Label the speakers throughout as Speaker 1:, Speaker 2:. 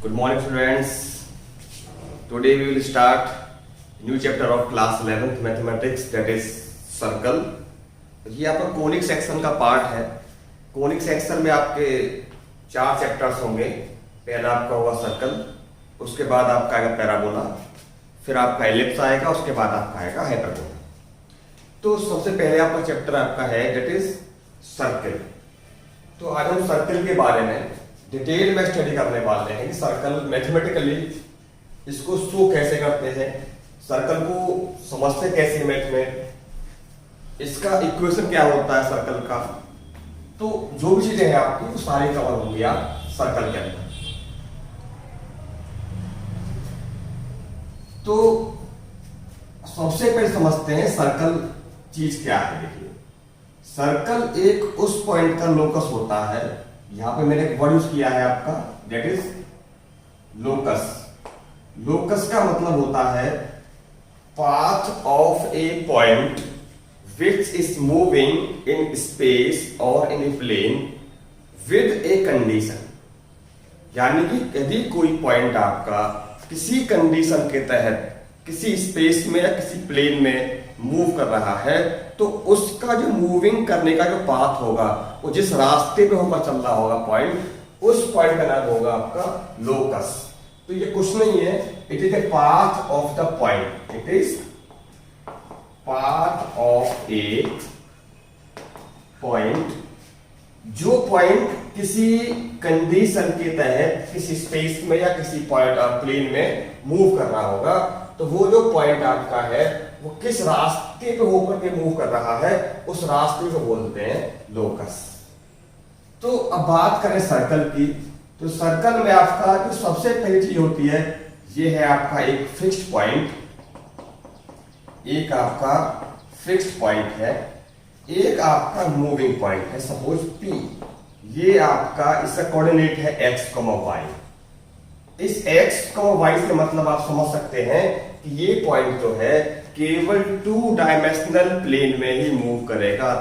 Speaker 1: Good morning, students. Today we will start new chapter of class 11th mathematics, that is circle. ये आपका conic section का part है. Conic section में आपके 4 chapters होंगे. पहला आपका होगा सर्कल, उसके बाद आपका आएगा पैराबोला, फिर आपका एलिप्स आएगा, उसके बाद आपका आएगा हाइपरबोला. तो सबसे पहले आपका चैप्टर आपका है दैट इज सर्कल. तो आज हम सर्कल के बारे में डिटेल में स्टडी करने वाले हैं कि सर्कल मैथमेटिकली इसको शो कैसे करते हैं, सर्कल को समझते कैसे मैथ में, इसका इक्वेशन क्या होता है सर्कल का. तो जो भी चीजें हैं आपकी वो सारी कवर होंगी आप सर्कल के अंदर. तो सबसे पहले समझते हैं सर्कल चीज क्या है. देखिए, सर्कल एक उस पॉइंट का लोकस होता है. यहां पे मैंने एक वर्ड यूज किया है आपका, दैट इज लोकस. लोकस का मतलब होता है path of A point which is moving in space और इन ए प्लेन विद ए कंडीशन. यानी कि यदि कोई पॉइंट आपका किसी कंडीशन के तहत किसी स्पेस में या किसी प्लेन में मूव कर रहा है, तो उसका जो मूविंग करने का जो पाथ होगा, वो जिस रास्ते पे होकर चल रहा होगा पॉइंट, उस पॉइंट का नाम होगा आपका लोकस. तो ये कुछ नहीं है, it is a path of the point. It is path of A point. जो पॉइंट किसी कंडीशन के तहत किसी स्पेस में या किसी पॉइंट प्लेन में मूव कर रहा होगा, तो वो जो पॉइंट आपका है वो किस रास्ते पे होकर के मूव कर रहा है, उस रास्ते को बोलते हैं लोकस. तो अब बात करें सर्कल की. तो सर्कल में आपका जो सबसे पहली चीज होती है, ये है आपका एक फिक्स्ड पॉइंट. एक आपका फिक्स्ड पॉइंट है, एक आपका मूविंग पॉइंट है. सपोज P, ये आपका इसका कोऑर्डिनेट है x, y. इस x, y से मतलब आप समझ सकते हैं कि ये पॉइंट जो है केवल 2 डायमेंशनल प्लेन में ही मूव करेगा,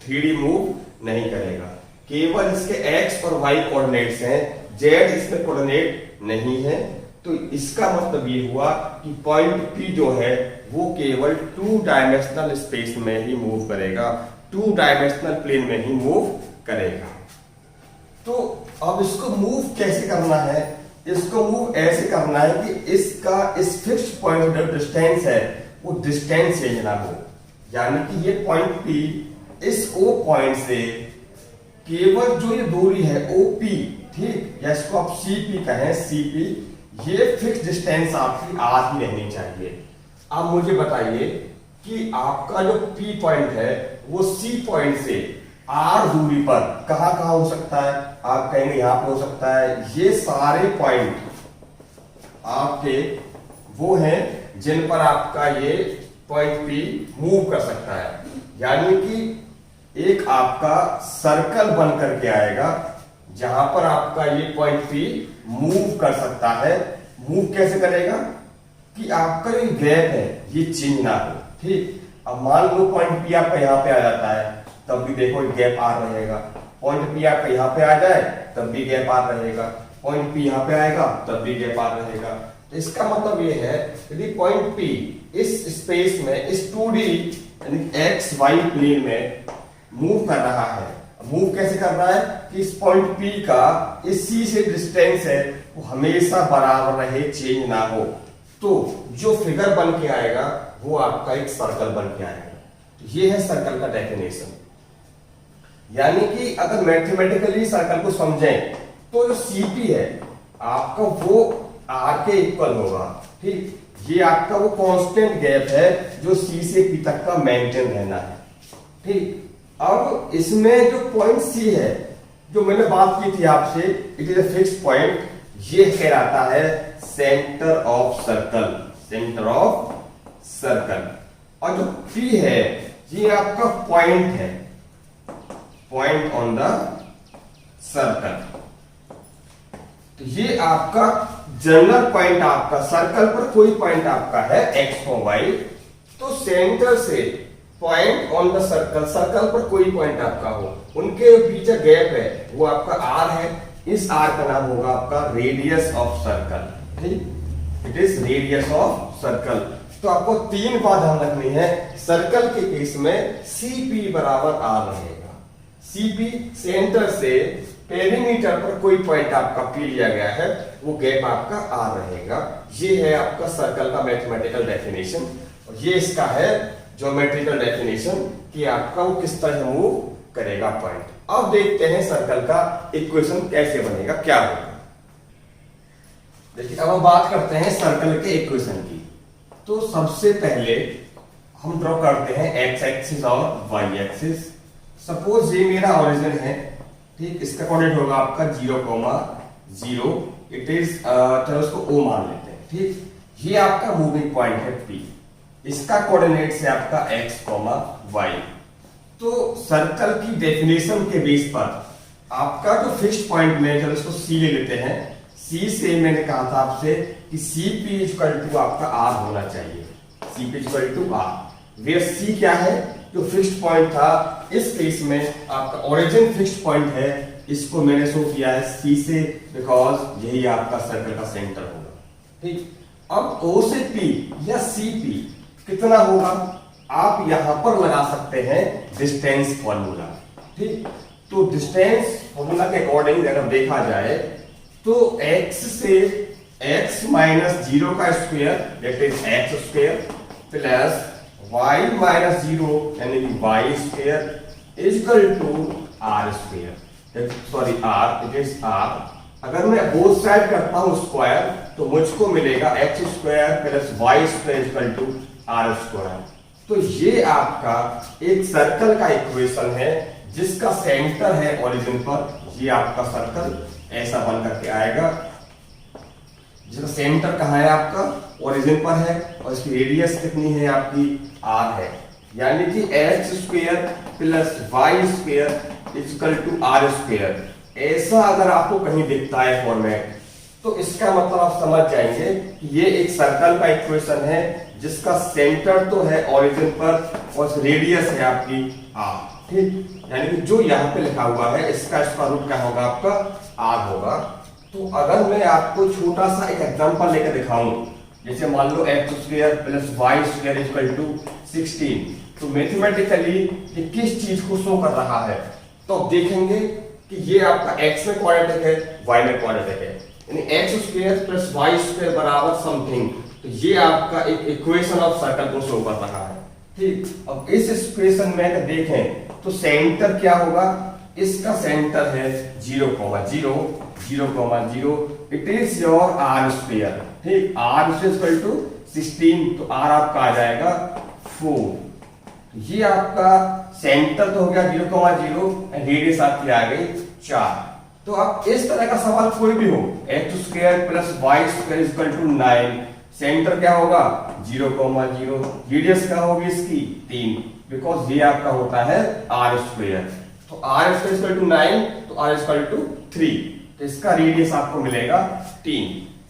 Speaker 1: 3D मूव नहीं करेगा. केवल इसके x और y कोऑर्डिनेट्स हैं, z इसमें कोऑर्डिनेट नहीं है. तो इसका मतलब ये हुआ कि पॉइंट P जो है वो केवल 2 डायमेंशनल स्पेस में ही मूव करेगा, 2 डायमेंशनल प्लेन में ही मूव करेगा. तो अब इसको मूव कैसे करना है? इसको मूव ऐसे करना है कि इसका इस फिक्स्ड पॉइंट जो डिस्टेंस है वो डिस्टेंस चेंज ना हो. यानी कि ये पॉइंट P इस O पॉइंट से केवल जो ये दूरी है OP, ठीक, या इसको आप CP कहें, CP, ये फिक्स डिस्टेंस आपकी R ही रहनी चाहिए. अब मुझे बताइए कि आपका जो P पॉइंट है वो C पॉइंट से R दूरी पर कहां कहां हो सकता है? आप कहेंगे यहां पे हो सकता है. ये सारे पॉइंट आपके वो हैं जिन पर आपका ये पॉइंट P मूव कर सकता है. यानी कि एक आपका सर्कल बन करके आएगा जहां पर आपका ये पॉइंट P मूव कर सकता है. मूव कैसे करेगा कि आपका जो गैप है ये चेंज ना हो. ठीक, अब मान लो पॉइंट P आपका यहां पे आ जाता है, तब भी देखो गैप R रहेगा. पॉइंट P आपका यहां पे आ जाए तब भी गैप R रहेगा. पॉइंट P यहां पे आएगा तब भी गैप R रहेगा. तो इसका मतलब ये है यदि पॉइंट P इस स्पेस में इस 2D यानी x y प्लेन में मूव कर रहा है, मूव कैसे कर रहा है कि इस पॉइंट P का इस C से डिस्टेंस है वो हमेशा बराबर रहे, चेंज ना हो. तो जो फिगर बन के आएगा वो आपका एक सर्कल बन के आएगा. तो ये है सर्कल का डेफिनेशन. यानी कि अगर मैथमेटिकली सर्कल को समझें तो जो CP है आपका वो R के इक्वल होगा. ठीक, ये आपका वो कांस्टेंट गैप है जो C से P तक का मेंटेन रहना है. ठीक, अब इसमें जो पॉइंट C है जो मैंने बात की थी आपसे, it is a fixed point. ये कहलाता है centre of circle. Centre of circle. और जो P है ये आपका पॉइंट है, पॉइंट ऑन द सर्कल. तो ये आपका जनरल पॉइंट, आपका सर्कल पर कोई पॉइंट आपका है x और y, तो सेंटर से point on the circle, circle पर कोई पॉइंट आपका हो, उनके बीच गैप है वो आपका R है. इस आर का नाम होगा आपका रेडियस ऑफ सर्कल। ठीक, it is radius of circle. तो आपको 3 बात ध्यान रखनी है। सर्कल के केस में सीपी बराबर आर रहेगा। सीपी सेंटर से पेरीमीटर पर कोई पॉइंट आपका पी लिया गया है, वो गैप आपका आर रहेगा। ये है आपका सर्कल का मैथमेटिकल डेफिनेशन और ये इसका है ज्योमेट्रिकल डेफिनेशन कि आपका वो किस तरह मूव करेगा पॉइंट। अब देखते हैं सर्कल का इक्वेशन कैसे बनेगा, क्या होगा। देखिए अब हम बात करते हैं सर्कल के इक्वेशन की। तो सबसे पहले हम ड्रॉ करते हैं एक्स एक्सिस और वाई एक्सिस। सपोज ये मेरा ओरिजिन है, ठीक, इसका कोऑर्डिनेट होगा आपका 0,0। इट इज चलो उसको ओ मान लेते हैं। ठीक, ये आपका मूविंग पॉइंट है पी, इसका कोऑर्डिनेट है आपका x, y। तो सर्कल की डेफिनेशन के बेस पर आपका जो फिक्स्ड पॉइंट में, चलो इसको सी ले लेते हैं। सी से मैंने कहा था आपसे कि सी पी इक्वल टू आपका आर होना चाहिए। C P equal to R, where C क्या है, जो फिक्स्ड पॉइंट था। इस केस में आपका ओरिजिन फिक्स्ड पॉइंट है, इसको मैंने शो किया है सी से, बिकॉज यही आपका सर्कल का सेंटर होगा। ठीक, अब ओ से पी या सी पी कितना होगा, आप यहां पर लगा सकते हैं डिस्टेंस फॉर्मूला। ठीक, तो डिस्टेंस फॉर्मूला के अकॉर्डिंग अगर देखा जाए तो x से x माइनस 0 का square that is x square plus y minus 0 यानी कि y square equal to r square. Sorry r, it is r। अगर मैं बोथ साइड करता हूं स्क्वायर तो मुझको मिलेगा x square plus y square equal to r square. तो ये आपका एक सर्कल का इक्वेशन है जिसका सेंटर है ओरिजिन पर। ये आपका सर्कल ऐसा बन करके आएगा जिसका सेंटर कहाँ है, आपका ओरिजिन पर है और इसकी रेडियस कितनी है आपकी, r है। यानी कि x square plus y square equal to r square. ऐसा अगर आपको कहीं दिखता है फॉर्मेट तो इसका मतलब आप समझ जाएंगे कि ये एक सर्कल का इक्वेशन है जिसका सेंटर तो है ओरिजिन पर और रेडियस है आपकी r। ठीक, यानी कि जो यहाँ पे लिखा हुआ है इसका स्क्वायर रूट क्या होगा, आपका r होगा। तो अगर मैं आपको छोटा सा एक एग्जांपल लेकर दिखाऊं, जैसे मान लो x square plus y square equal to 16, तो मैथमेटिकली ये किस चीज को शो कर रहा है, तो आप देखेंगे कि ये आपका x में क्वाड्रेटिक है, y में क्वाड्रेटिक है, यानी x square plus y square बराबर समथिंग। तो ये आपका एक इक्वेशन ऑफ सर्कल को शो कर रहा है। ठीक, अब इस इक्वेशन में अगर देखें तो सेंटर क्या होगा, इसका सेंटर है 0,0, 0,0। It is your r square. ठीक, r स्क्वायर इक्वल टू 16, तो r आपका आ जाएगा 4। ये आपका सेंटर तो हो गया 0,0 एंड रेडियस आपकी आ गई 4। तो आप इस तरह का सवाल कोई भी हो, x square plus y square equal to 9, center क्या होगा 0,0, रेडियस क्या होगी इसकी 3, बिकॉज ये आपका होता है r स्क्वायर। तो r स्क्वायर इक्वल टू 9, तो r इक्वल टू 3, तो इसका रेडियस आपको मिलेगा 3।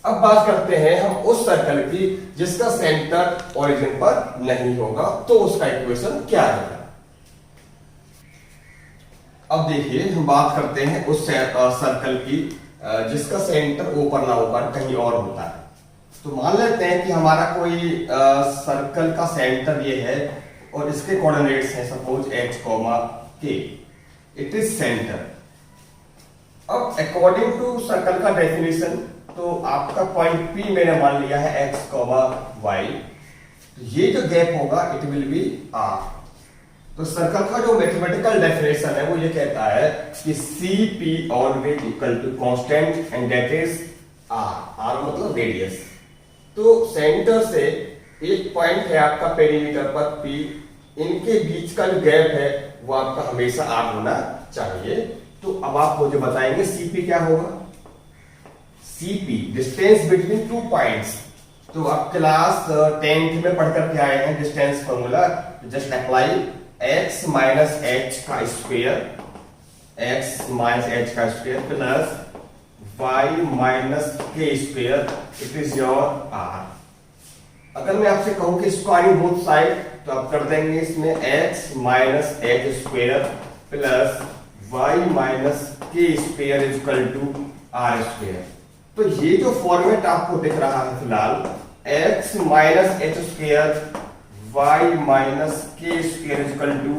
Speaker 1: अब बात करते हैं हम उस सर्कल की जिसका सेंटर ओरिजिन पर नहीं होगा, तो उसका इक्वेशन क्या होगा। अब देखिए हम बात करते हैं उस सर्कल की जिसका सेंटर ऊपर ना ऊपर कहीं और होता है। तो मान लेते हैं कि हमारा कोई सर्कल का सेंटर ये है और इसके कोऑर्डिनेट्स हैं suppose x, k। It is centre. अब अकॉर्डिंग टू सर्कल का डेफिनेशन तो आपका पॉइंट P मैंने मान लिया है x, y। तो ये जो गैप होगा इट विल बी r। तो सर्कल का जो मैथमेटिकल डेफिनेशन है वो ये कहता है कि CP always equal to constant and that is r मतलब रेडियस। तो सेंटर से एक पॉइंट है आपका पेरीमीटर पर P, इनके बीच का जो गैप है वो आपका हमेशा r होना चाहिए। तो अब आप मुझे बताएंगे CP क्या होगा। CP distance between 2 points. तो आप क्लास 10th में पढ़ करके आए हैं distance formula, just apply x minus h का स्क्वायर, x माइनस h का square plus y minus k square, it is your r। अगर मैं आपसे कहूं कि स्क्वायरिंग बोथ साइड तो आप कर देंगे इसमें x minus h square plus y minus k square is equal to r square. तो ये जो फॉर्मेट आपको दिख रहा है फिलहाल, x minus h square y minus k square equal to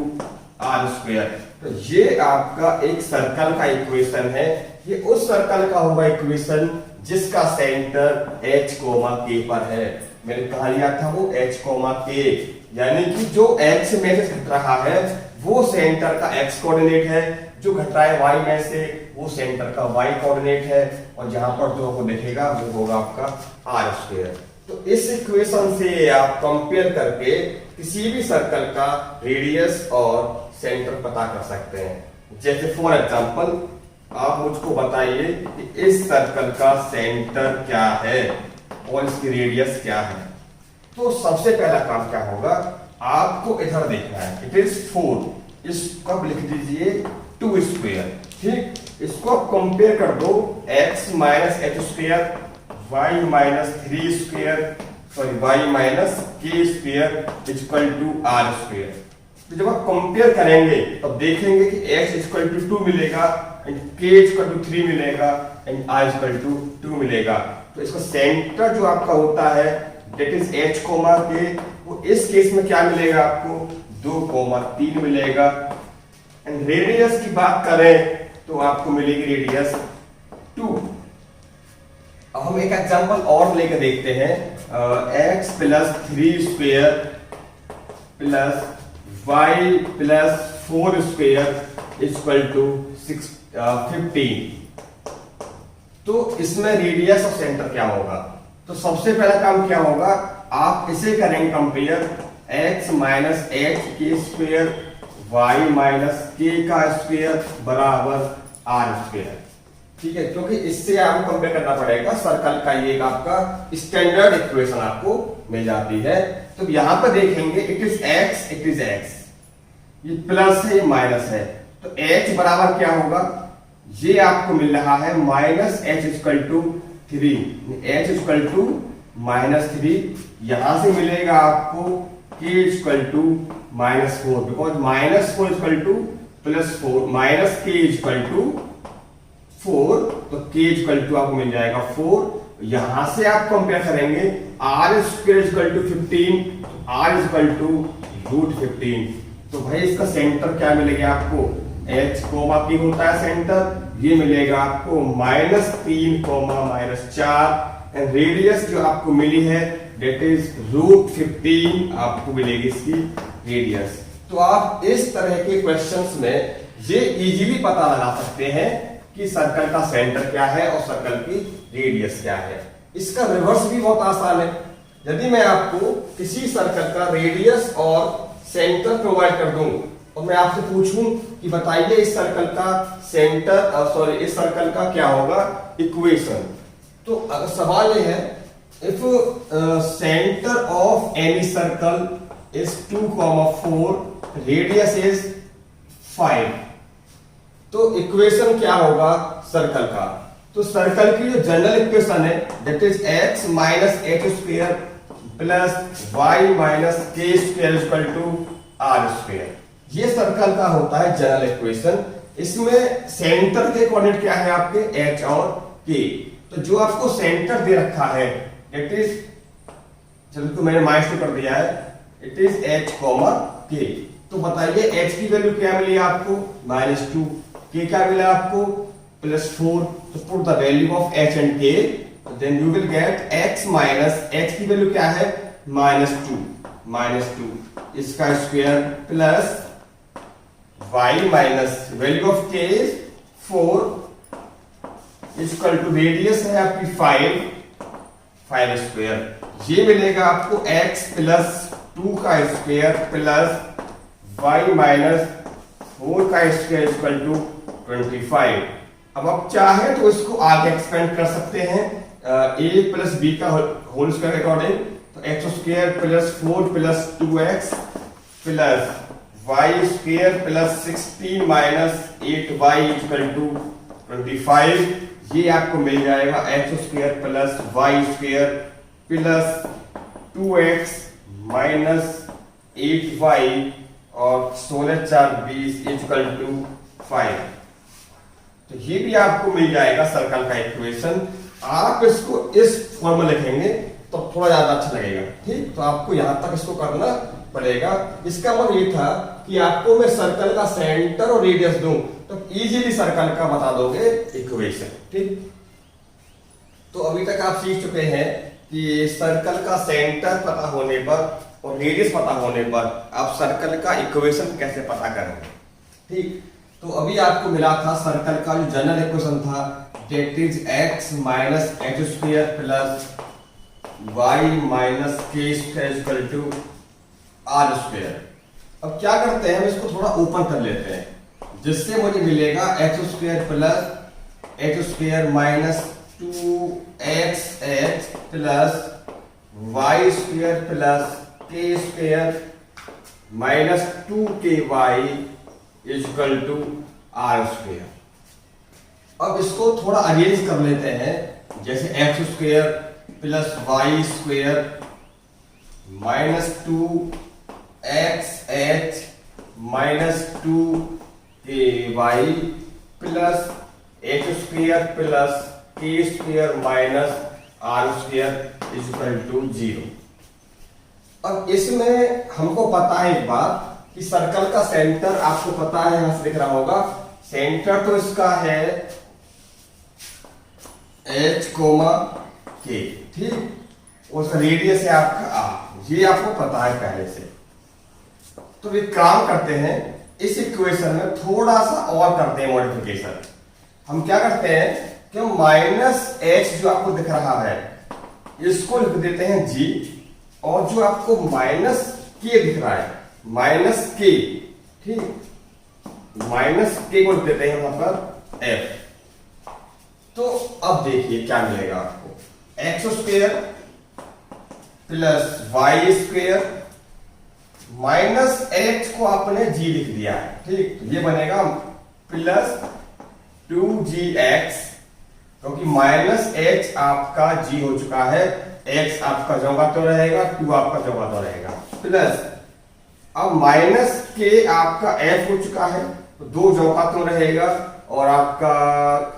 Speaker 1: r square, तो ये आपका एक सर्कल का इक्वेशन है। ये उस सर्कल का होगा इक्वेशन जिसका सेंटर h कोमा k पर है। मैंने कहा लिया था वो h कोमा k, यानी कि जो x में से घट रहा है वो सेंटर का x कोऑर्डिनेट है, जो घट रहा है y में से वो सेंटर का y कोऑर्डिनेट है, और जहां पर जो आपको दिखेगा वो होगा आपका आर स्क्वायर। तो इस इक्वेशन से आप कंपेयर करके किसी भी सर्कल का रेडियस और सेंटर पता कर सकते हैं। जैसे फॉर एग्जांपल आप मुझको बताइए कि इस सर्कल का सेंटर क्या है और इसकी रेडियस क्या है। तो सबसे पहला काम क्या होगा, आपको इधर देखना है, इट इज 4, इसको आप लिख दीजिए 2 स्क्वायर, ठीक। इसको आप कंपेयर कर दो x minus h square y minus 3 square sorry y minus k square equal to r square. तो जब आप कंपेयर करेंगे तो देखेंगे कि x इक्वल टू 2 मिलेगा एंड k इक्वल टू 3 मिलेगा एंड r इक्वल टू 2 मिलेगा। तो इसका सेंटर जो आपका होता है that is h comma k, वो इस केस में क्या मिलेगा आपको 2 कोमा 3 मिलेगा। एंड रेडियस की बात करें तो आपको मिलेगी रेडियस 2। अब हम एक एग्जांपल और लेकर देखते हैं, x plus 3 square plus y plus 4 square equal to 15। तो इसमें रेडियस और सेंटर क्या होगा, तो सबसे पहला काम क्या होगा, आप इसे करेंगे कंपेयर x माइनस एच के स्क्वायर y माइनस के का स्क्वायर बराबर आर स्क्वायर, ठीक है। क्योंकि इससे आपको कंपेयर करना पड़ेगा सर्कल का, ये आपका स्टैंडर्ड इक्वेशन आपको मिल जाती है। तो यहां पर देखेंगे इट इज x, ये प्लस है माइनस है, तो h बराबर क्या होगा, ये आपको मिल रहा है minus h equal to 3, h equal to minus 3, यहां से मिलेगा आपको k equal to minus 4, because minus 4 equal to plus 4 minus k equal to 4, तो k इक्वल टू आपको मिल जाएगा 4। यहां से आप कंपेयर करेंगे r square equal to 15, r equal to root 15। तो भाई इसका सेंटर क्या मिलेगा आपको, h कोमा p होता है सेंटर, ये मिलेगा आपको -3 कोमा -4 एंड रेडियस जो आपको मिली है दैट इज रूट 15 आपको मिलेगी इसकी रेडियस। तो आप इस तरह के क्वेश्चंस में ये इजीली पता लगा सकते हैं कि सर्कल का सेंटर क्या है और सर्कल की रेडियस क्या है। इसका रिवर्स भी बहुत आसान है। यदि मैं आपको किसी सर्कल का रेडियस और सेंटर प्रोवाइड कर दूं और मैं आपसे पूछूं कि बताइए इस सर्कल का सेंटर इस सर्कल का क्या होगा इक्वेशन, तो अगर सवाल ये है if centre of any circle is 2,4 radius is 5, तो इक्वेशन क्या होगा सर्कल का, तो सर्कल की जो जनरल इक्वेशन है that is x minus h square plus y minus k square equal to r square, ये सर्कल का होता है जनरल इक्वेशन। इसमें सेंटर के कोऑर्डिनेट क्या है आपके h और k, तो जो आपको सेंटर दे रखा है इट इज, चलो तो मैंने -2 कर दिया है, it is h comma k। तो बताइए h की वैल्यू क्या मिली आपको -2, k का मिला आपको +4, तो put the value of h and k, then you will get x minus h की वैल्यू क्या है -2 इसका square plus y minus value of k is 4 equal to radius है आपकी 5 स्क्वायर, ये मिलेगा आपको x प्लस 2 का स्क्वायर प्लस y माइनस 4 का स्क्वायर इक्वल टू 25। अब आप चाहे तो इसको आगे एक्सपेंड कर सकते हैं a प्लस b का होल स्क्वायर अकॉर्डिंग, तो x square plus 4 plus 2x plus y square plus 16 minus 8y equal to 25, ये आपको मिल जाएगा x square plus y square plus 2x minus 8y और 16 4 20 इक्वल टू 5। तो ये भी आपको मिल जाएगा सर्कल का इक्वेशन। आप इसको इस फॉर्म में लिखेंगे तो थोड़ा ज्यादा अच्छा लगेगा। ठीक, तो आपको यहां तक इसको करना पड़ेगा। इसका मतलब ये था कि आपको मैं सर्कल का सेंटर और रेडियस दूं तो इजीली सर्कल का बता दोगे इक्वेशन। ठीक, तो अभी तक आप सीख चुके हैं कि सर्कल का सेंटर पता होने पर और रेडियस पता होने पर आप सर्कल का इक्वेशन कैसे पता करेंगे। ठीक, तो अभी आपको मिला था सर्कल का जो जनरल इक्वेशन था, that is x minus h square plus y minus k square equal to r square. अब क्या करते हैं, हम इसको थोड़ा ओपन कर लेते हैं, जिससे मुझे मिलेगा x square plus h square minus 2xh plus y square plus k square minus 2ky equal to r square. अब इसको थोड़ा अरेंज कर लेते हैं, जैसे x square plus y square minus 2xh minus 2ky plus h square plus k square minus r square equal to 0। अब इसमें हमको पता है एक बात कि सर्कल का सेंटर आपको पता है, यहां से दिख रहा होगा, सेंटर तो इसका है h k। ठीक, उसका रेडियस है आपका r, ये आपको पता है पहले से। तो एक काम करते हैं, इस इक्वेशन में थोड़ा सा और करते हैं मॉडिफिकेशन। हम क्या करते हैं कि माइनस h जो आपको दिख रहा है इसको लिख देते हैं g, और जो आपको माइनस k दिख रहा है माइनस k, ठीक, माइनस k को लिख देते हैं यहां पर f। तो अब देखिए क्या मिलेगा आपको, x square plus y square minus h को आपने g लिख दिया है। ठीक, तो ये बनेगा प्लस 2gx, क्योंकि माइनस एच आपका g हो चुका है, x आपका जगह तो रहेगा, 2 आपका जगह तो रहेगा, प्लस अब माइनस के आपका f हो चुका है, तो 2 जगह तो रहेगा, और आपका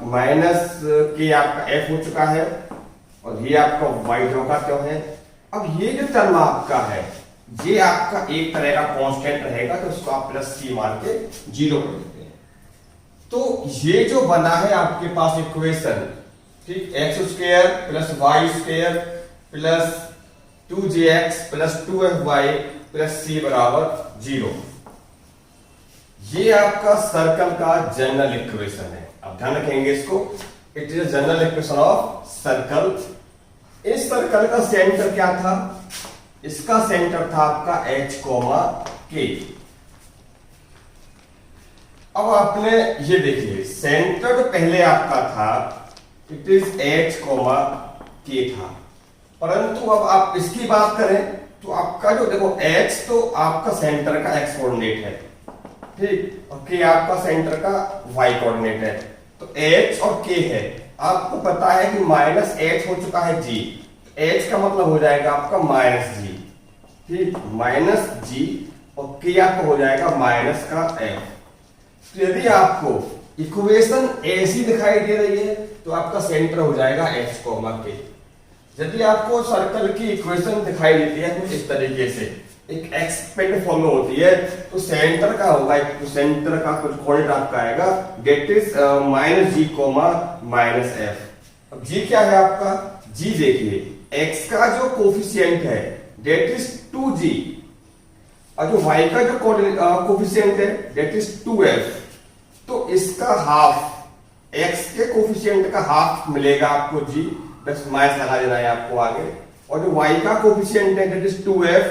Speaker 1: माइनस के आपका f हो चुका है, और ये आपका y जगह तो है। अब ये जो टर्म आपका है ये आपका एक तरह का कांस्टेंट रहेगा, तो उसको आप प्लस c मार के 0 कर देते हैं। तो ये जो बना है आपके पास इक्वेशन, ठीक, x square plus y square plus 2gx plus 2fy plus c बराबर 0, ये आपका सर्कल का जनरल इक्वेशन है। अब ध्यान रखेंगे इसको, it is general equation of circle. इस सर्कल का सेंटर क्या था, इसका सेंटर था आपका h k। अब आपने ये देखिए, सेंटर तो पहले आपका था इट इज h k था, परंतु अब आप इसकी बात करें तो आपका जो देखो h तो आपका सेंटर का x कोऑर्डिनेट है, ठीक, और k आपका सेंटर का y कोऑर्डिनेट है। तो h और k है, आपको पता है कि माइनस h हो चुका है g, h का मतलब हो जाएगा आपका माइनस g, ठीक, माइनस g, और k आपको हो जाएगा माइनस का f। तो यदि आपको इक्वेशन ऐसी दिखाई दे रही है तो आपका सेंटर हो जाएगा h k। यदि आपको सर्कल की इक्वेशन दिखाई देती है कुछ इस तरीके से, एक एक्सपेंड फॉर्म में होती है, तो सेंटर का होगा, तो सेंटर का कुछ कोऑर्डिनेट आपका आएगा that is minus g minus f। अब g क्या है आपका, g देखिए x का जो कोफिशिएंट है दैट इज 2g, और जो y का जो कोफिशिएंट है दैट इज 2f। तो इसका हाफ, x के कोफिशिएंट का हाफ मिलेगा आपको g, बस माइनस लगा देना है आपको आगे, और जो y का कोफिशिएंट है दैट इज 2f,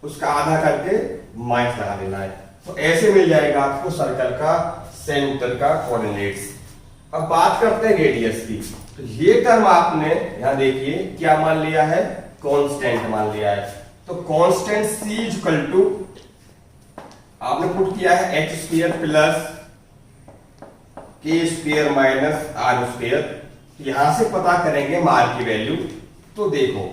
Speaker 1: उसका आधा करके माइनस लगा देना है। तो ऐसे मिल जाएगा आपको सर्कल का सेंटर का कोऑर्डिनेट्स। अब बात करते हैं रेडियस की, तो ये टर्म आपने यहां देखिए क्या मान लिया है, कांस्टेंट मान लिया है। तो कांस्टेंट c इक्वल टू आपने पुट किया है h square plus k square minus r square. यहां से पता करेंगे मार की वैल्यू। तो देखो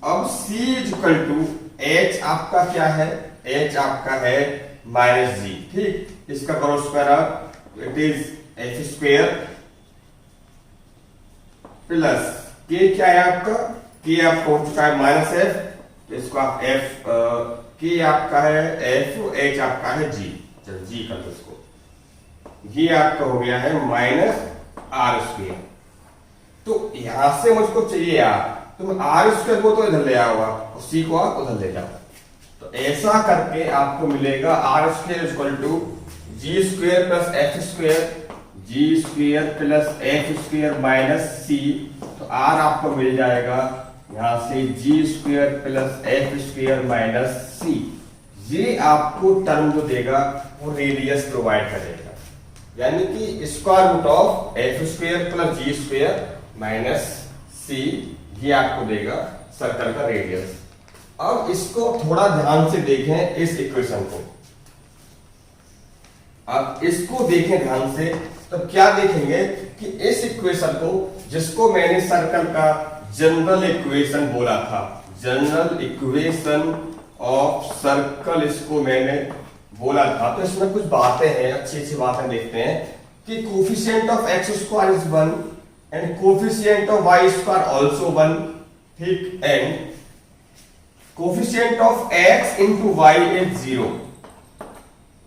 Speaker 1: अब c इक्वल टू h आपका क्या है, h आपका है माइनस g, ठीक, इसका करो square up, it is h square plus के क्या है आपका, के आपका हो चुका है माइनस एफ, तो इसको आप एफ, के आपका है एफ, एच आपका है जी, चलो जी कर दो इसको, ये आपका हो गया है माइनस आर स्क्वायर। तो यहां से मुझको चाहिए आर, तो मैं आर स्क्वायर को तो इधर ले आऊंगा और सी को आप उधर ले जाओ, तो ऐसा करके आपको मिलेगा r square equal to g square plus f square, g square plus f square minus c, तो आर आपको मिल जाएगा यहां से g square plus f square minus c. ये आपको टर्म जो देगा वो रेडियस प्रोवाइड करेगा, यानी कि square root of f square plus g square minus c, ये आपको देगा सर्कल का रेडियस। अब इसको थोड़ा ध्यान से देखें इस इक्वेशन को, अब इसको देखें ध्यान से, तो क्या देखेंगे कि इस इक्वेशन को, जिसको मैंने सर्कल का जनरल इक्वेशन बोला था, जनरल इक्वेशन ऑफ सर्कल इसको मैंने बोला था, तो इसमें कुछ बातें हैं, अच्छी अच्छी बातें देखते हैं कि coefficient of x square is 1 and coefficient of y square also 1, ठीक, and coefficient of x into y is 0।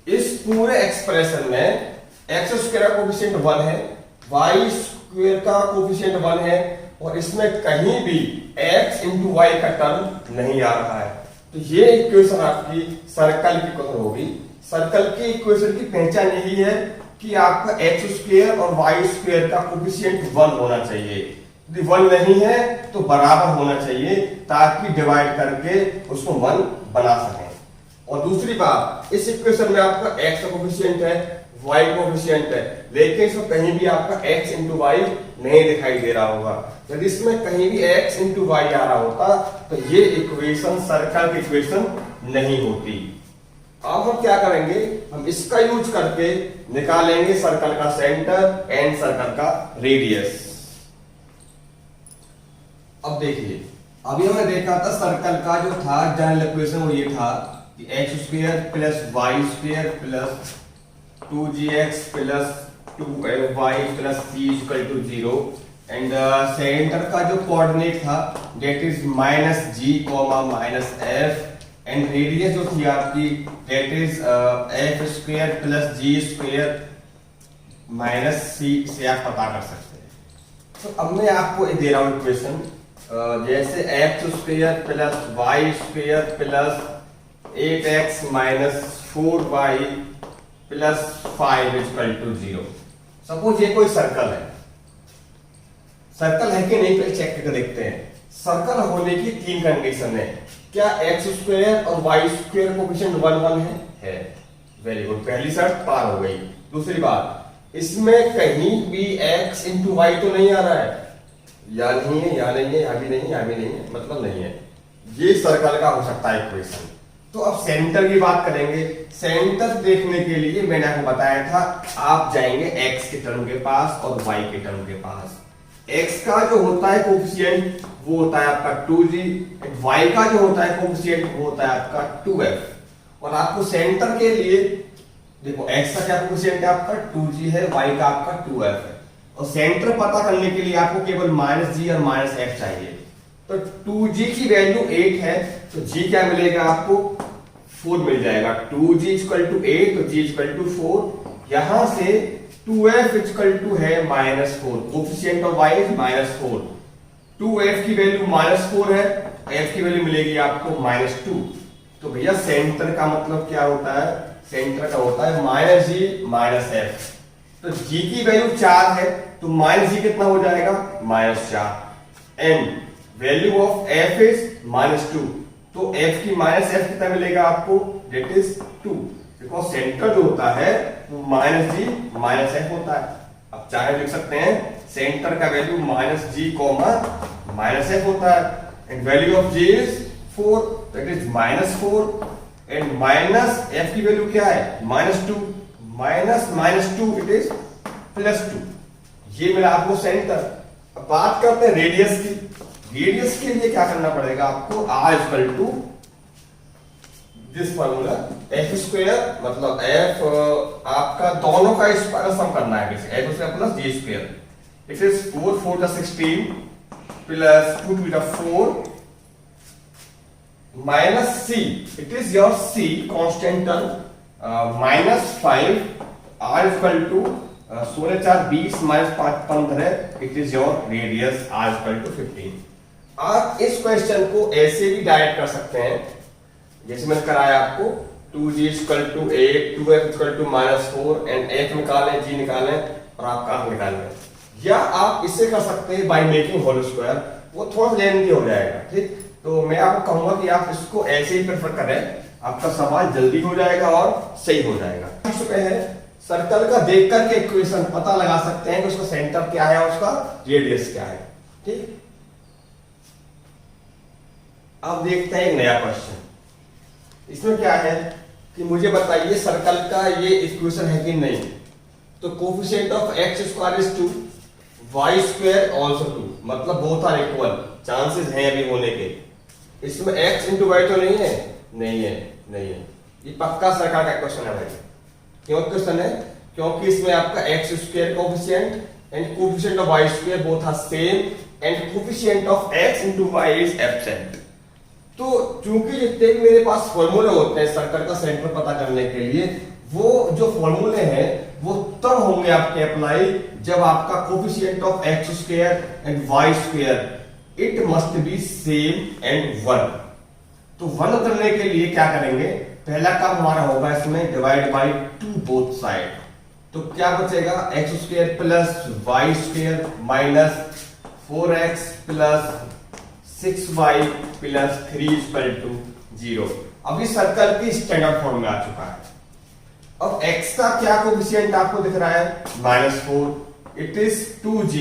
Speaker 1: इस पूरे एक्सप्रेशन में एक्स स्क्वायर का कोफिशिएंट 1 है, वाई स्क्वायर का कोफिशिएंट 1 है, और इसमें कहीं भी x इंटू वाई का टर्म नहीं आ रहा है। तो ये इक्वेशन आपकी सर्कल की इक्वेशन होगी। सर्कल की इक्वेशन की पहचान यही है कि आपका एक्स स्क्वायर और वाई स्क्वायर का कोफिशिएंट 1 होना चाहिए, यदि 1 नहीं है तो बराबर होना चाहिए, ताकि डिवाइड करके उसको 1 बना सकें। और दूसरी बात, इस इक्वेशन में आपका x का कोफिशिएंट है, y कोफिशिएंट है, लेकिन इसमें कहीं भी आपका x इंटू वाई नहीं दिखाई दे रहा होगा। यदि इसमें कहीं भी x इंटू वाई आ रहा होता तो ये इक्वेशन सर्कल की इक्वेशन नहीं होती। अब हम क्या करेंगे, हम इसका यूज करके निकालेंगे सर्कल का सेंटर एंड सर्कल का रेडियस। अब देखिए, अभी हमने देखा था सर्कल का जो था जनरल इक्वेशन वो ये था कि x square plus y square plus 2gx plus 2y plus c equal to 0, and center का जो कोऑर्डिनेट था that is minus g minus f, and radius जो थी आपकी that is f square plus g square minus c, से आप पता कर सकते हैं। तो अब मैं आपको दे रहा हूं इक्वेशन, जैसे x square plus y square plus 8x minus 4y plus 5 equal to 0। Suppose ये कोई सर्कल है, सर्कल है कि नहीं पहले चेक करके देखते हैं। सर्कल होने की 3 कंडीशन है, क्या एक्स स्क्वायर और वाई स्क्वायर कोफिशिएंट 1 1 है? वेरी गुड, पहली शर्त पार हो गई। दूसरी बात, इसमें कहीं भी x इंटू वाई तो नहीं आ रहा है, या नहीं है, या नहीं है, या भी नहीं है, या भी नहीं है, मतलब नहीं है। ये सर्कल का हो सकता है इक्वेशन। तो अब सेंटर की बात करेंगे। सेंटर देखने के लिए मैंने आपको बताया था, आप जाएंगे x के टर्म के पास और y के टर्म के पास। x का जो होता है कोफिशिएंट वो होता है आपका 2g, y का जो होता है कोफिशिएंट वो होता है आपका 2f। और आपको सेंटर के लिए देखो, x का क्या कोफिशिएंट है आपका 2g है, y का आपका 2f है, और सेंटर पता करने के लिए आपको केवल -g और -f चाहिए। तो 2g की वैल्यू 8 है, तो g क्या मिलेगा आपको 4 मिल जाएगा। 2g इक्वल टू 8, तो g इक्वल टू 4। यहां से 2f इक्वल टू है -4, coefficient of y is -4। 2f की वैल्यू -4 है, f की वैल्यू मिलेगी आपको -2। तो भैया सेंटर का मतलब क्या होता है, सेंटर का होता है -g -f। तो g की वैल्यू 4 है, तो -g कितना हो जाएगा -4, and value of f is -2, तो f की -f कितना मिलेगा आपको, दैट इज 2, बिकॉज सेंटर जो होता है वो -g -f होता है। अब चाहे लिख सकते हैं सेंटर का वैल्यू -g -f होता है, and value of g is 4, that is -4, and -f की वैल्यू क्या है -2, -2 इट इज +2। ये मिला आपको सेंटर। अब बात करते हैं रेडियस की। रेडियस के लिए क्या करना पड़ेगा आपको, r equal to this formula, f square मतलब f आपका दोनों का स्क्वायर सम करना है, f square plus g square, it is 4 4 16 plus 2 2 4 minus c, it is your c constant term minus 5 r equal to 16 4 20 minus 5 15, it is your radius r equal to 15। आप इस question को ऐसे भी direct कर सकते हैं जैसे मैंने कराया आपको 2g equal to 8, 2f equal to -4 and f निकालें, g निकालें और आपका r निकालें। या आप इससे कर सकते हैं बाय मेकिंग होल स्क्वायर, वो थोड़ा लेंथी हो जाएगा, ठीक। तो मैं आपको कहूंगा कि आप इसको ऐसे ही प्रेफर करें, आपका सवाल जल्दी हो जाएगा और सही हो जाएगा। सर्कल का देख करके इक्वेशन पता लगा सकते हैं कि उसका सेंटर क्या है और उसका रेडियस क्या है, ठीक। अब देखते हैं एक नया क्वेश्चन। इसमें क्या है कि मुझे बताइए सर्कल का ये इक्वेशन है कि नहीं। तो coefficient of x square is 2, y square also 2, मतलब बोथ आर इक्वल, चांसेस हैं अभी होने के। इसमें x इंटू वाई तो नहीं है, नहीं है। ये पक्का सर्कल का क्वेश्चन है भाई। क्यों क्वेश्चन है? क्योंकि इसमें आपका x square coefficient and coefficient of y square both are same and coefficient of x into y is absent. तो चूंकि जितने भी मेरे पास फॉर्मूले होते हैं सर्कल का सेंटर पता करने के लिए, वो जो फॉर्मूले हैं वो तब होंगे आपके अप्लाई जब आपका coefficient of x square and y square it must be same and 1। तो 1 करने के लिए क्या करेंगे, पहला काम हमारा होगा इसमें डिवाइड बाय 2 बोथ साइड। तो क्या बचेगा, x square plus y square minus 4x plus 6y plus 3 equal to 0। अभी सर्कल की स्टैंडर्ड फॉर्म में आ चुका है। अब x का क्या कोफिशिएंट आपको दिख रहा है, -4, इट इज 2g।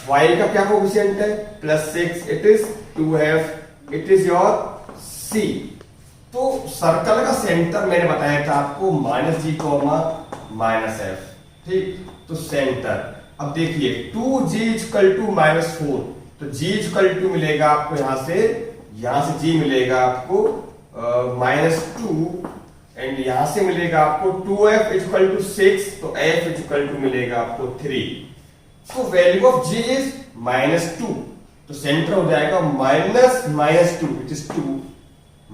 Speaker 1: y का क्या कोफिशिएंट है, +6, it is 2f, it is your c। तो सर्कल का सेंटर मैंने बताया था आपको -g, -f, ठीक। तो सेंटर अब देखिए 2g इक्वल टू -4, तो g इक्वल टू मिलेगा आपको यहां से g मिलेगा आपको -2 एंड यहां से मिलेगा आपको 2f इक्वल टू 6, तो f इक्वल टू मिलेगा आपको 3। तो वैल्यू ऑफ g इज -2, तो सेंटर हो जाएगा -2, इट इज 2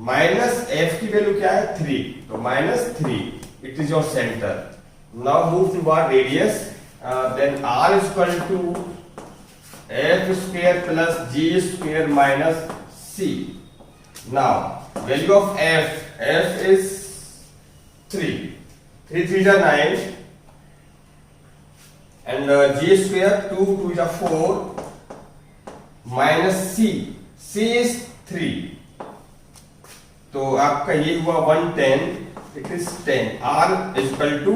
Speaker 1: माइनस f की वैल्यू क्या है 3, तो -3, it is your center. Now move to our radius, then r equal to f square plus g square minus c. Now value of f is 3, 3 3 is 9 and g square 2 2 is 4 minus c is 3। तो आपका ये हुआ 110, it is 10, r equal to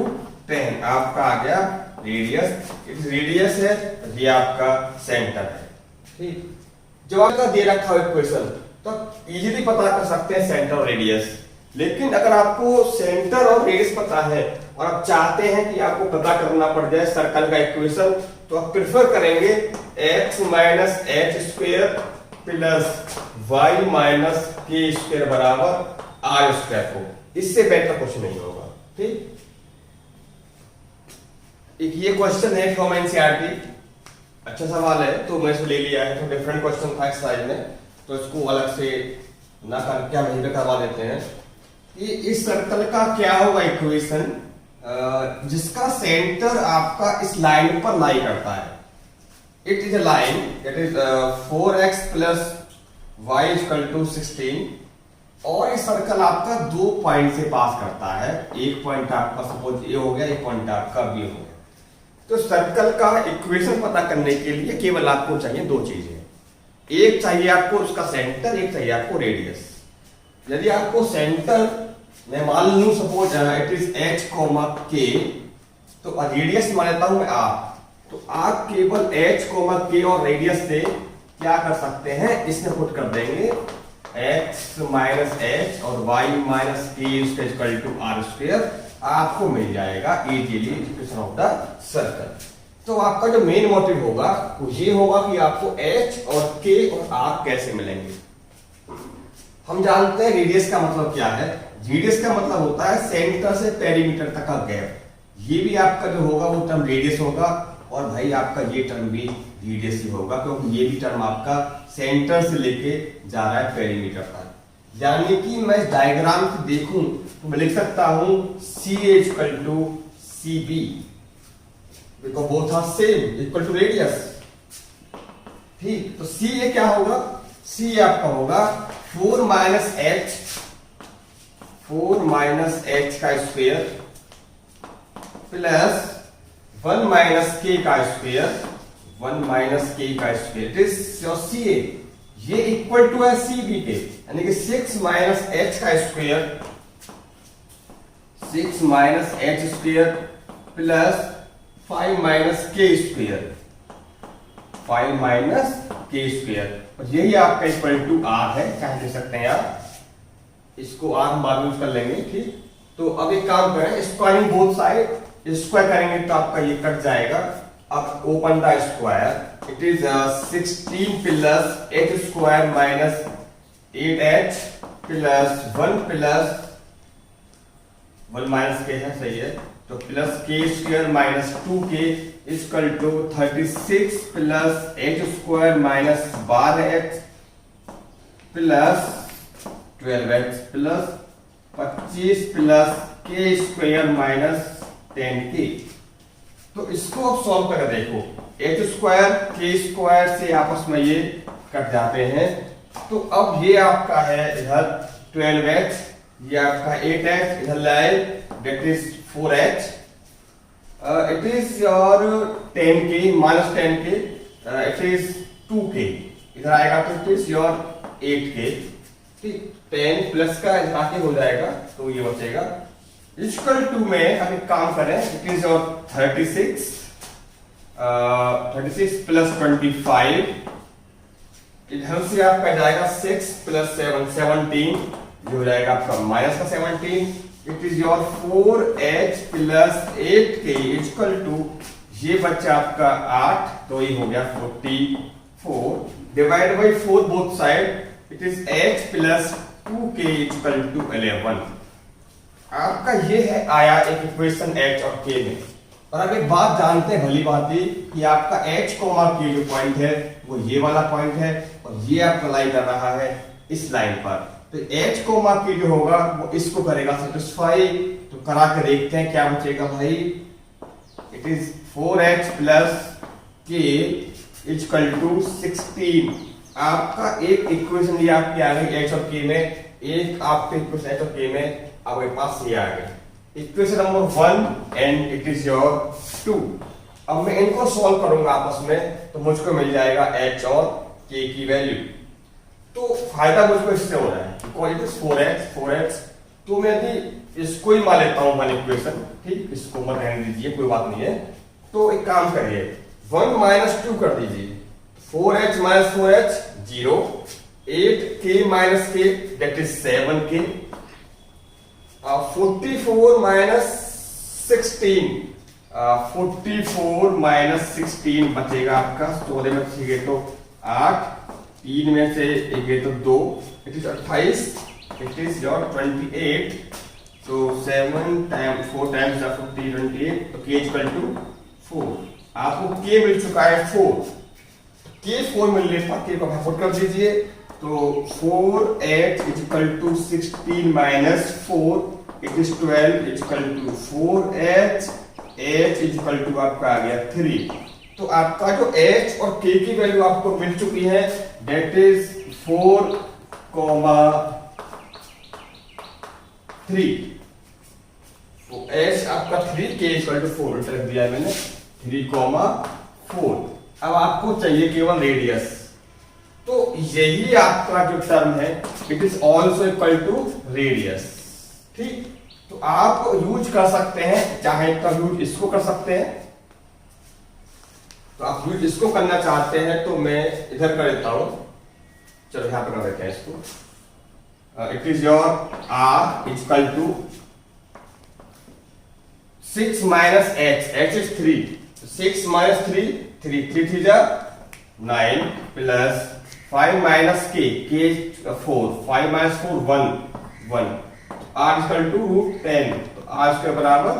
Speaker 1: 10 आपका आ गया radius. Radius है, ये आपका सेंटर है, ठीक। जब आपका दे रखा हो इक्वेशन तो इजीली पता कर सकते हैं सेंटर और रेडियस। लेकिन अगर आपको सेंटर और रेडियस पता है और आप चाहते हैं कि आपको पता करना पड़ जाए सर्कल का इक्वेशन, तो आप प्रेफर करेंगे x minus h square plus y minus k square बराबर r स्क्वायर को। इससे बेहतर कुछ नहीं होगा, ठीक। एक ये क्वेश्चन है फ्रॉम एनसीईआरटी, अच्छा सवाल है तो मैं इसको ले लिया है। तो डिफरेंट क्वेश्चन था एक्सरसाइज में, तो इसको अलग से ना करके हम यहीं पे करवा देते हैं कि इस सर्कल का क्या होगा इक्वेशन जिसका सेंटर आपका इस लाइन पर लाई करता है। It is a line that is 4x plus y equal to 16 और ये सर्कल आपका 2 पॉइंट से पास करता है। एक पॉइंट आपका सपोज ए हो गया, एक पॉइंट आपका बी हो गया। तो सर्कल का इक्वेशन पता करने के लिए केवल आपको चाहिए 2 चीजें, एक चाहिए आपको उसका सेंटर, एक चाहिए आपको रेडियस। यदि आपको सेंटर मैं मान लूं suppose it is h, k, तो रेडियस मान लेता हूं मैं r, तो आप केवल h, k और रेडियस से क्या कर सकते हैं, इसमें पुट कर देंगे x माइनस एच और y माइनस के इक्वल टू आर स्क्वायर, आपको मिल जाएगा easily equation of the circle. तो आपका जो मेन मोटिव होगा वो ये होगा कि आपको h और k और r कैसे मिलेंगे। हम जानते हैं रेडियस का मतलब क्या है, रेडियस का मतलब होता है सेंटर से पेरीमीटर तक का गैप। ये भी आपका जो होगा वो टर्म रेडियस होगा और भाई आपका ये टर्म भी रेडियस ही होगा, क्योंकि ये भी टर्म आपका सेंटर से लेके जा रहा है पेरीमीटर तक। यानी कि मैं डायग्राम से देखूं तो मैं लिख सकता हूं C equal to C B, because both are same, equal to radius. ठीक, तो सी ये क्या होगा, सी आपका होगा 4 माइनस एच का स्क्वायर प्लस 1 माइनस के का स्क्वायर, 1 माइनस के का square, it is your C A. ये इक्वल टू है सी बी के, यानी कि 6 माइनस एच का square, 6 minus h square plus 5 minus k square, 5 minus k square, और यही आपका इक्वल टू आर है, क्या दे सकते हैं आप, इसको आर हम बाद में यूज कर लेंगे। ठीक, तो अब एक काम करें, स्क्वायरिंग बोथ साइड, स्क्वायर करेंगे तो आपका ये कट जाएगा। अब open the square, it is 16 plus h square minus 8h plus 1 minus k है, सही है, तो plus k square minus 2k equal to 36 plus h square minus 12h plus 12h plus 25 plus k square minus 10k। तो इसको अब solve करके देखो, H square के स्क्वायर से आपस में ये कट जाते हैं, तो अब ये आपका है इधर 12h, ये आपका 8h इधर लाए, that is 4h, it is your 10k minus 10k, it is 2k, इधर आएगा तो इट इज योर 8k। ठीक, 10 प्लस का आगे हो जाएगा तो ये बचेगा इक्वल टू में। अब एक काम करें, इट इज योर 36 प्लस 25, इधर से आपका जाएगा 6 प्लस 7 17, ये हो जाएगा आपका माइनस का 17, it is your 4h plus 8k equal to, ये बच्चा आपका 8, तो ये हो गया 44 divide by 4 both side, it is h plus 2k equal to 11। आपका ये है आया एक इक्वेशन h और k में। और अब एक बात जानते हैं, भली बात ही, कि आपका h कोमा k जो पॉइंट है वो ये वाला पॉइंट है, और ये आपका लाई कर रहा है इस लाइन पर, तो h कोमा k जो होगा वो इसको करेगा सेटिस्फाई। तो करा के देखते हैं क्या बचेगा भाई, it is 4h plus k equal to 16। आपका एक इक्वेशन ये आपकी आ गई h और k में, एक आपके इक्वेशन h और k में आपके पास ये आ गई equation number 1 and it is your 2। अब मैं इनको सॉल्व करूंगा आपस में, तो मुझको मिल जाएगा h और k की वैल्यू। तो फायदा मुझको इससे हो रहा है, इट इज 4x, तो मैं यदि इसको ही मान लेता हूं वन इक्वेशन, ठीक, इसको मत रहने दीजिए, कोई बात नहीं है। तो एक काम करिए, 1 माइनस 2 कर दीजिए, 4h minus 4h 0, 8k minus k that is 7k, 44 minus 16, 44 minus 16 बचेगा आपका, 14 में से गए तो 8, 3 में से एक गए तो 2, it is 28, it is your 28, so 7 time 4 times 50 28, तो k इक्वल टू 4। आपको k मिल चुका है 4, k 4 मिलने पर k को पुट कर दीजिए, तो 4h equal to 16 minus 4 it is 12 equal to 4h, h equal to आपका आ गया 3। तो आपका जो h और k की वैल्यू आपको मिल चुकी है, दैट इज 4, 3। तो h आपका 3, k इक्वल टू 4 रख दिया है मैंने, 3, 4। अब आपको चाहिए केवल रेडियस, तो यही आपका जो टर्म है it is also equal to radius. ठीक, तो आप यूज कर सकते हैं, चाहे तो यूज इसको कर सकते हैं, तो आप यूज इसको करना चाहते हैं तो मैं इधर कर देता हूं, चलो यहां पर कर देते हैं इसको। It is your r equal to 6 minus h is 3, 6 minus 3, 3 3 9 plus 5 minus k 4, 5 minus 4 1, r equal to √10, तो r के बराबर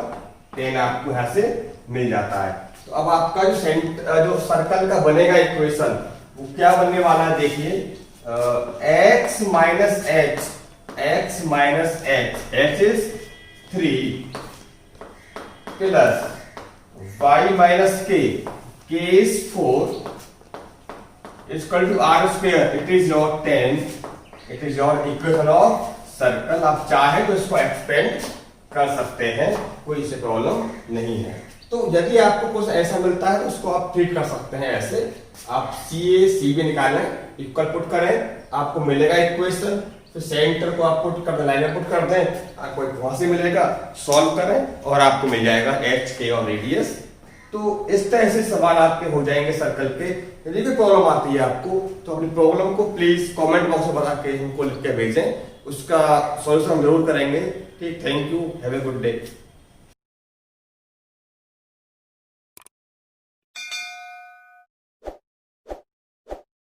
Speaker 1: 10 आपको यहां से मिल जाता है। तो अब आपका जो सर्कल का बनेगा इक्वेशन वो क्या बनने वाला है, देखिए x minus h is 3 plus y minus k is 4 equal to r square, it is your 10, it is your equation of circle. आप चाहे तो इसको एक्सपेंड कर सकते हैं, कोई इसे प्रॉब्लम नहीं है। तो यदि आपको कुछ ऐसा मिलता है तो उसको आप ट्रीट कर सकते हैं ऐसे, आप CB निकालें, इक्वल पुट करें, आपको मिलेगा इक्वेशन, फिर सेंटर को आप पुट कर दें, लाइन पुट कर दें, आपको एक वहां से मिलेगा, सॉल्व करें और आपको मिल जाएगा h, k और रेडियस। तो इस तरह से सवाल आपके हो जाएंगे सर्कल के। यदि कोई प्रॉब्लम आती है आपको तो अपनी प्रॉब्लम को प्लीज कमेंट बॉक्स में बता के हमको लिख के भेजें, उसका सॉल्यूशन हम जरूर करेंगे। ठीक, thank you, have a good day.